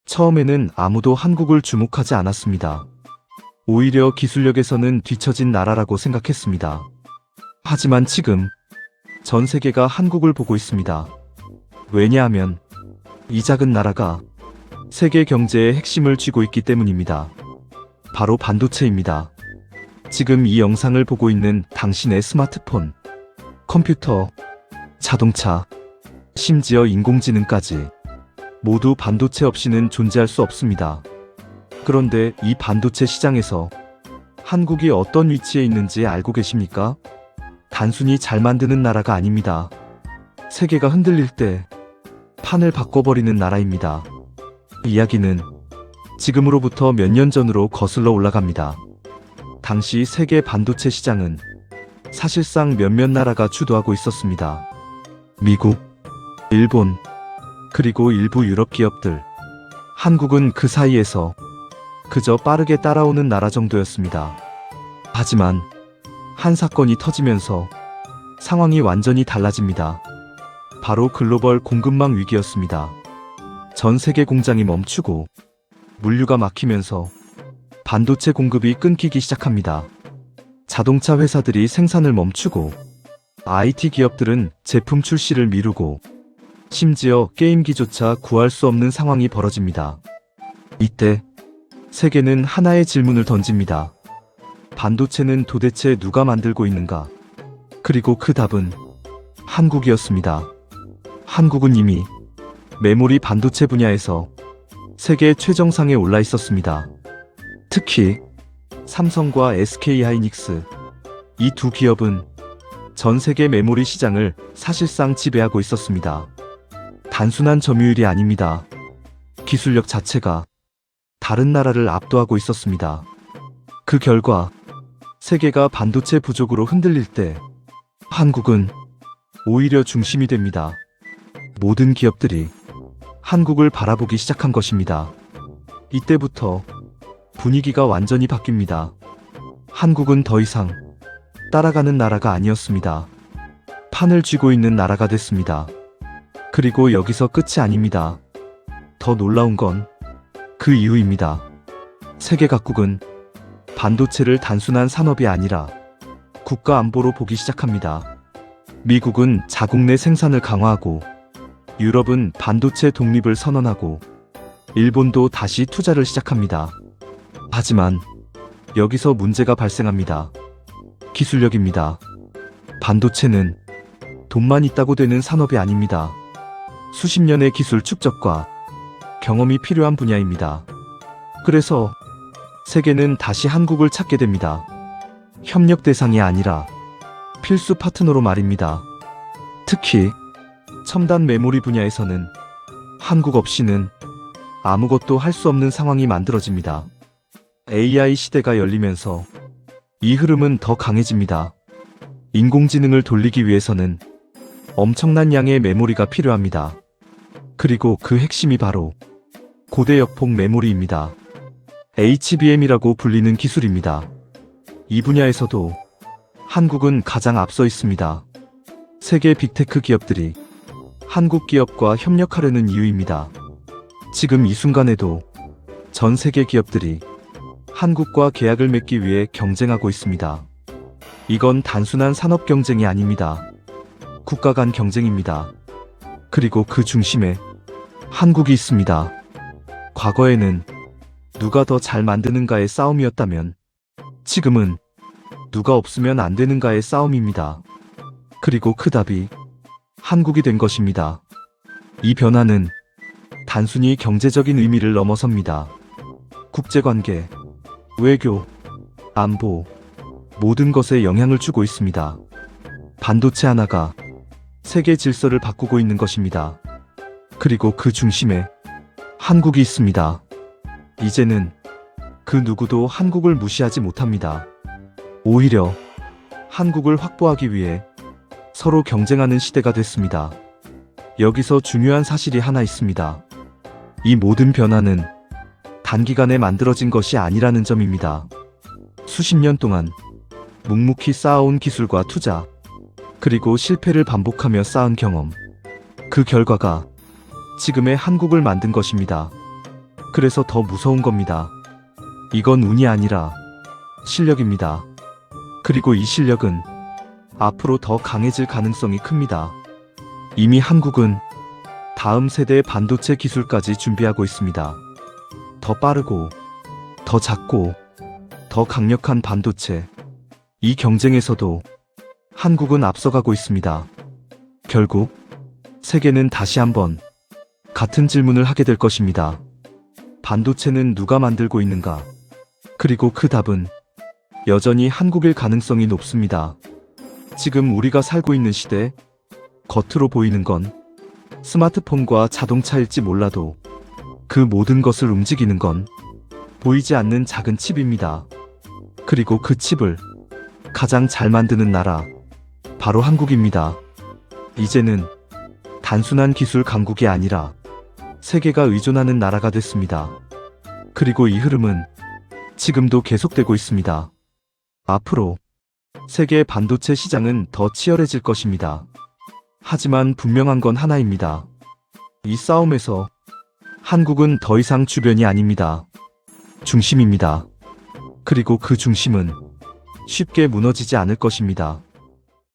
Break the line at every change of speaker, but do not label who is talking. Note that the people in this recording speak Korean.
처음에는 아무도 한국을 주목하지 않았습니다. 오히려 기술력에서는 뒤처진 나라라고 생각했습니다. 하지만 지금 전 세계가 한국을 보고 있습니다. 왜냐하면 이 작은 나라가 세계 경제의 핵심을 쥐고 있기 때문입니다. 바로 반도체입니다. 지금 이 영상을 보고 있는 당신의 스마트폰, 컴퓨터, 자동차, 심지어 인공지능까지 모두 반도체 없이는 존재할 수 없습니다. 그런데 이 반도체 시장에서 한국이 어떤 위치에 있는지 알고 계십니까? 단순히 잘 만드는 나라가 아닙니다. 세계가 흔들릴 때 판을 바꿔버리는 나라입니다. 이야기는 지금으로부터 몇 년 전으로 거슬러 올라갑니다. 당시 세계 반도체 시장은 사실상 몇몇 나라가 주도하고 있었습니다. 미국, 일본, 그리고 일부 유럽 기업들. 한국은 그 사이에서 그저 빠르게 따라오는 나라 정도였습니다. 하지만 한 사건이 터지면서 상황이 완전히 달라집니다. 바로 글로벌 공급망 위기였습니다. 전 세계 공장이 멈추고 물류가 막히면서 반도체 공급이 끊기기 시작합니다. 자동차 회사들이 생산을 멈추고 IT 기업들은 제품 출시를 미루고 심지어 게임기조차 구할 수 없는 상황이 벌어집니다. 이때 세계는 하나의 질문을 던집니다. 반도체는 도대체 누가 만들고 있는가? 그리고 그 답은 한국이었습니다. 한국은 이미 메모리 반도체 분야에서 세계 최정상에 올라 있었습니다. 특히 삼성과 SK하이닉스, 이 두 기업은 전 세계 메모리 시장을 사실상 지배하고 있었습니다. 단순한 점유율이 아닙니다. 기술력 자체가 다른 나라를 압도하고 있었습니다. 그 결과 세계가 반도체 부족으로 흔들릴 때 한국은 오히려 중심이 됩니다. 모든 기업들이 한국을 바라보기 시작한 것입니다. 이때부터 분위기가 완전히 바뀝니다. 한국은 더 이상 따라가는 나라가 아니었습니다. 판을 쥐고 있는 나라가 됐습니다. 그리고 여기서 끝이 아닙니다. 더 놀라운 건 그 이유입니다. 세계 각국은 반도체를 단순한 산업이 아니라 국가 안보로 보기 시작합니다. 미국은 자국 내 생산을 강화하고 유럽은 반도체 독립을 선언하고 일본도 다시 투자를 시작합니다. 하지만 여기서 문제가 발생합니다. 기술력입니다. 반도체는 돈만 있다고 되는 산업이 아닙니다. 수십 년의 기술 축적과 경험이 필요한 분야입니다. 그래서 세계는 다시 한국을 찾게 됩니다. 협력 대상이 아니라 필수 파트너로 말입니다. 특히 첨단 메모리 분야에서는 한국 없이는 아무것도 할 수 없는 상황이 만들어집니다. AI 시대가 열리면서 이 흐름은 더 강해집니다. 인공지능을 돌리기 위해서는 엄청난 양의 메모리가 필요합니다. 그리고 그 핵심이 바로 고대 역폭 메모리입니다. HBM이라고 불리는 기술입니다. 이 분야에서도 한국은 가장 앞서 있습니다. 세계 빅테크 기업들이 한국 기업과 협력하려는 이유입니다. 지금 이 순간에도 전 세계 기업들이 한국과 계약을 맺기 위해 경쟁하고 있습니다. 이건 단순한 산업 경쟁이 아닙니다. 국가 간 경쟁입니다. 그리고 그 중심에 한국이 있습니다. 과거에는 누가 더 잘 만드는가의 싸움이었다면 지금은 누가 없으면 안 되는가의 싸움입니다. 그리고 그 답이 한국이 된 것입니다. 이 변화는 단순히 경제적인 의미를 넘어섭니다. 국제관계, 외교, 안보, 모든 것에 영향을 주고 있습니다. 반도체 하나가 세계 질서를 바꾸고 있는 것입니다. 그리고 그 중심에 한국이 있습니다. 이제는 그 누구도 한국을 무시하지 못합니다. 오히려 한국을 확보하기 위해 서로 경쟁하는 시대가 됐습니다. 여기서 중요한 사실이 하나 있습니다. 이 모든 변화는 단기간에 만들어진 것이 아니라는 점입니다. 수십 년 동안 묵묵히 쌓아온 기술과 투자, 그리고 실패를 반복하며 쌓은 경험, 그 결과가 지금의 한국을 만든 것입니다. 그래서 더 무서운 겁니다. 이건 운이 아니라 실력입니다. 그리고 이 실력은 앞으로 더 강해질 가능성이 큽니다. 이미 한국은 다음 세대의 반도체 기술까지 준비하고 있습니다. 더 빠르고, 더 작고, 더 강력한 반도체. 이 경쟁에서도 한국은 앞서가고 있습니다. 결국 세계는 다시 한번 같은 질문을 하게 될 것입니다. 반도체는 누가 만들고 있는가? 그리고 그 답은 여전히 한국일 가능성이 높습니다. 지금 우리가 살고 있는 시대, 겉으로 보이는 건 스마트폰과 자동차일지 몰라도 그 모든 것을 움직이는 건 보이지 않는 작은 칩입니다. 그리고 그 칩을 가장 잘 만드는 나라, 바로 한국입니다. 이제는 단순한 기술 강국이 아니라 세계가 의존하는 나라가 됐습니다. 그리고 이 흐름은 지금도 계속되고 있습니다. 앞으로 세계 반도체 시장은 더 치열해질 것입니다. 하지만 분명한 건 하나입니다. 이 싸움에서 한국은 더 이상 주변이 아닙니다. 중심입니다. 그리고 그 중심은 쉽게 무너지지 않을 것입니다.